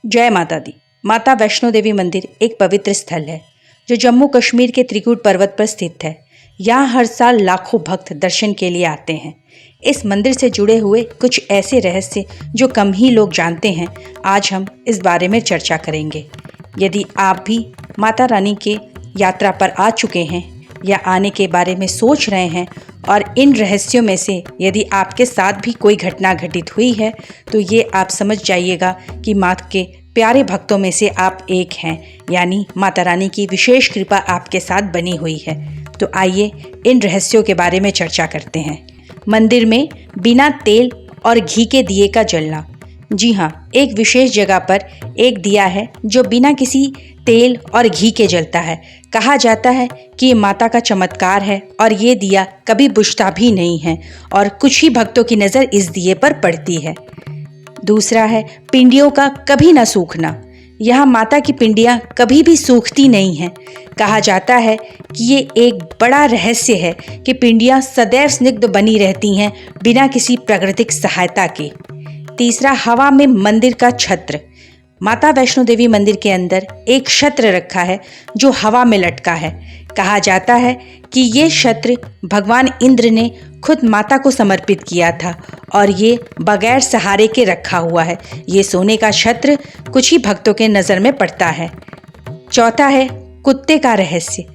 जय माता दी। माता वैष्णो देवी मंदिर एक पवित्र स्थल है जो जम्मू कश्मीर के त्रिकुट पर्वत पर स्थित है। यहाँ हर साल लाखों भक्त दर्शन के लिए आते हैं। इस मंदिर से जुड़े हुए कुछ ऐसे रहस्य जो कम ही लोग जानते हैं, आज हम इस बारे में चर्चा करेंगे। यदि आप भी माता रानी के यात्रा पर आ चुके हैं या आने के बारे में सोच रहे हैं और इन रहस्यों में से यदि आपके साथ भी कोई घटना घटित हुई है तो ये आप समझ जाइएगा कि माँ के प्यारे भक्तों में से आप एक हैं, यानी माता रानी की विशेष कृपा आपके साथ बनी हुई है। तो आइए इन रहस्यों के बारे में चर्चा करते हैं। मंदिर में बिना तेल और घी के दिए का जलना। जी हाँ, एक विशेष जगह पर एक दिया है जो बिना किसी तेल और घी के जलता है। कहा जाता है कि ये माता का चमत्कार है और ये दिया कभी बुझता भी नहीं है और कुछ ही भक्तों की नज़र इस दिए पर पड़ती है। दूसरा है पिंडियों का कभी न सूखना। यहाँ माता की पिंडियाँ कभी भी सूखती नहीं हैं। कहा जाता है कि ये एक बड़ा रहस्य है कि पिंडियाँ सदैव स्निग्ध बनी रहती हैं बिना किसी प्राकृतिक सहायता के। तीसरा, हवा में मंदिर का छत्र। माता वैष्णो देवी मंदिर के अंदर एक छत्र रखा है जो हवा में लटका है। कहा जाता है कि ये छत्र भगवान इंद्र ने खुद माता को समर्पित किया था और ये बगैर सहारे के रखा हुआ है। ये सोने का छत्र कुछ ही भक्तों के नज़र में पड़ता है। चौथा है कुत्ते का रहस्य।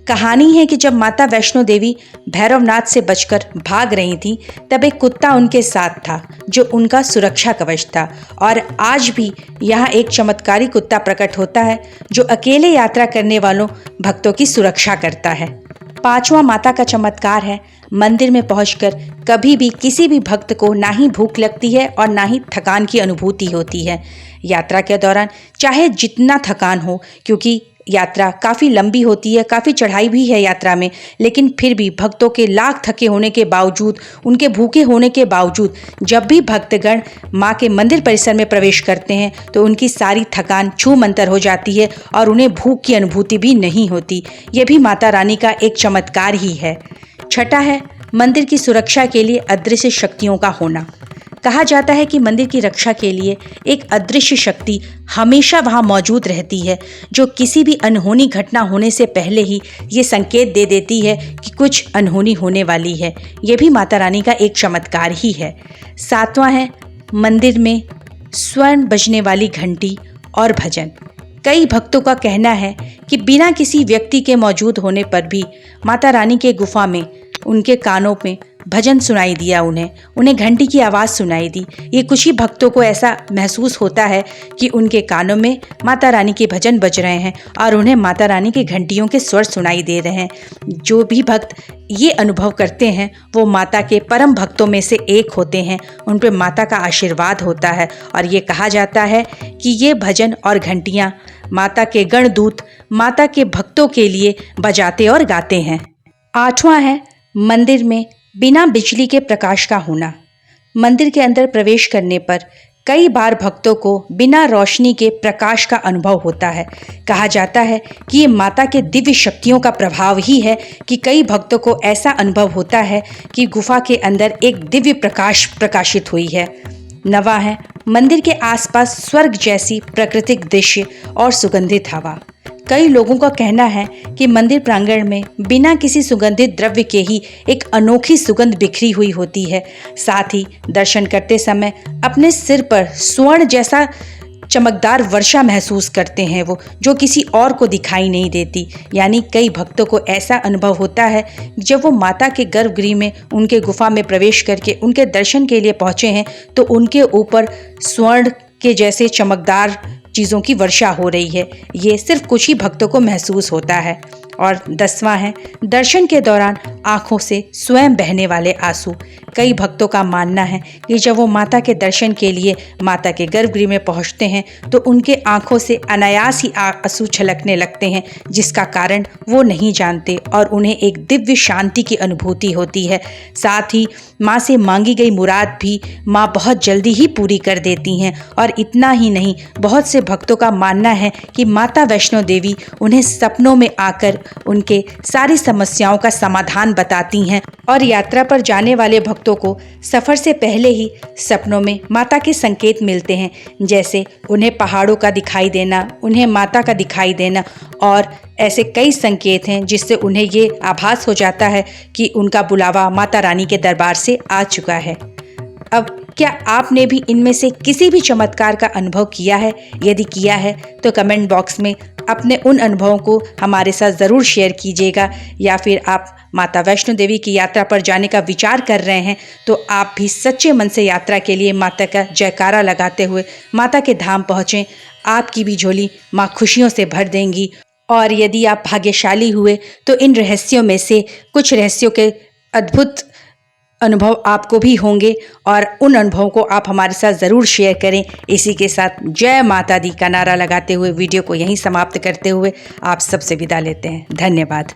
कहानी है कि जब माता वैष्णो देवी भैरवनाथ से बचकर भाग रही थी तब एक कुत्ता उनके साथ था जो उनका सुरक्षा कवच था और आज भी यहाँ एक चमत्कारी कुत्ता प्रकट होता है जो अकेले यात्रा करने वालों भक्तों की सुरक्षा करता है। पांचवा माता का चमत्कार है मंदिर में पहुंचकर कभी भी किसी भी भक्त को ना ही भूख लगती है और ना ही थकान की अनुभूति होती है। यात्रा के दौरान चाहे जितना थकान हो, क्योंकि यात्रा काफ़ी लंबी होती है, काफ़ी चढ़ाई भी है यात्रा में, लेकिन फिर भी भक्तों के लाख थके होने के बावजूद, उनके भूखे होने के बावजूद जब भी भक्तगण माँ के मंदिर परिसर में प्रवेश करते हैं तो उनकी सारी थकान छूमंतर हो जाती है और उन्हें भूख की अनुभूति भी नहीं होती। ये भी माता रानी का एक चमत्कार ही है। छठा है मंदिर की सुरक्षा के लिए अदृश्य शक्तियों का होना। कहा जाता है कि मंदिर की रक्षा के लिए एक अदृश्य शक्ति हमेशा वहाँ मौजूद रहती है जो किसी भी अनहोनी घटना होने से पहले ही ये संकेत दे देती है कि कुछ अनहोनी होने वाली है। ये भी माता रानी का एक चमत्कार ही है। सातवां है मंदिर में स्वर्ण बजने वाली घंटी और भजन। कई भक्तों का कहना है कि बिना किसी व्यक्ति के मौजूद होने पर भी माता रानी के गुफा में उनके कानों में भजन सुनाई दिया, उन्हें घंटी की आवाज़ सुनाई दी। ये कुछ ही भक्तों को ऐसा महसूस होता है कि उनके कानों में माता रानी के भजन बज रहे हैं और उन्हें माता रानी के घंटियों के स्वर सुनाई दे रहे हैं। जो भी भक्त ये अनुभव करते हैं वो माता के परम भक्तों में से एक होते हैं। उन पर माता का आशीर्वाद होता है और ये कहा जाता है कि ये भजन और घंटियाँ माता के गणदूत माता के भक्तों के लिए बजाते और गाते हैं। आठवां है मंदिर में बिना बिजली के प्रकाश का होना। मंदिर के अंदर प्रवेश करने पर कई बार भक्तों को बिना रोशनी के प्रकाश का अनुभव होता है। कहा जाता है कि ये माता के दिव्य शक्तियों का प्रभाव ही है कि कई भक्तों को ऐसा अनुभव होता है कि गुफा के अंदर एक दिव्य प्रकाश प्रकाशित हुई है। नवा है मंदिर के आसपास स्वर्ग जैसी प्राकृतिक दृश्य और सुगंधित हवा। कई लोगों का कहना है कि मंदिर प्रांगण में बिना किसी सुगंधित द्रव्य के ही एक अनोखी सुगंध बिखरी हुई होती है। साथ ही दर्शन करते समय अपने सिर पर स्वर्ण जैसा चमकदार वर्षा महसूस करते हैं वो, जो किसी और को दिखाई नहीं देती। यानी कई भक्तों को ऐसा अनुभव होता है जब वो माता के गर्भगृह में उनके गुफा में प्रवेश करके उनके दर्शन के लिए पहुँचे हैं तो उनके ऊपर स्वर्ण के जैसे चमकदार चीज़ों की वर्षा हो रही है। ये सिर्फ कुछ ही भक्तों को महसूस होता है। और 10वां है दर्शन के दौरान आँखों से स्वयं बहने वाले आंसू। कई भक्तों का मानना है कि जब वो माता के दर्शन के लिए माता के गर्भगृह में पहुंचते हैं तो उनके आँखों से अनायास ही आंसू छलकने लगते हैं, जिसका कारण वो नहीं जानते और उन्हें एक दिव्य शांति की अनुभूति होती है। साथ ही माँ से मांगी गई मुराद भी माँ बहुत जल्दी ही पूरी कर देती हैं। और इतना ही नहीं, बहुत से भक्तों का मानना है कि माता वैष्णो देवी उन्हें सपनों में आकर उनके सारी समस्याओं का समाधान बताती हैं और यात्रा पर जाने वाले भक्तों को सफ़र से पहले ही सपनों में माता के संकेत मिलते हैं, जैसे उन्हें पहाड़ों का दिखाई देना, उन्हें माता का दिखाई देना और ऐसे कई संकेत हैं जिससे उन्हें ये आभास हो जाता है कि उनका बुलावा माता रानी के दरबार से आ चुका है। अब क्या आपने भी इनमें से किसी भी चमत्कार का अनुभव किया है? यदि किया है तो कमेंट बॉक्स में अपने उन अनुभवों को हमारे साथ ज़रूर शेयर कीजिएगा। या फिर आप माता वैष्णो देवी की यात्रा पर जाने का विचार कर रहे हैं तो आप भी सच्चे मन से यात्रा के लिए माता का जयकारा लगाते हुए माता के धाम पहुँचें। आपकी भी झोली माँ खुशियों से भर देंगी। और यदि आप भाग्यशाली हुए तो इन रहस्यों में से कुछ रहस्यों के अद्भुत अनुभव आपको भी होंगे और उन अनुभवों को आप हमारे साथ ज़रूर शेयर करें। इसी के साथ जय माता दी का नारा लगाते हुए वीडियो को यहीं समाप्त करते हुए आप सबसे विदा लेते हैं। धन्यवाद।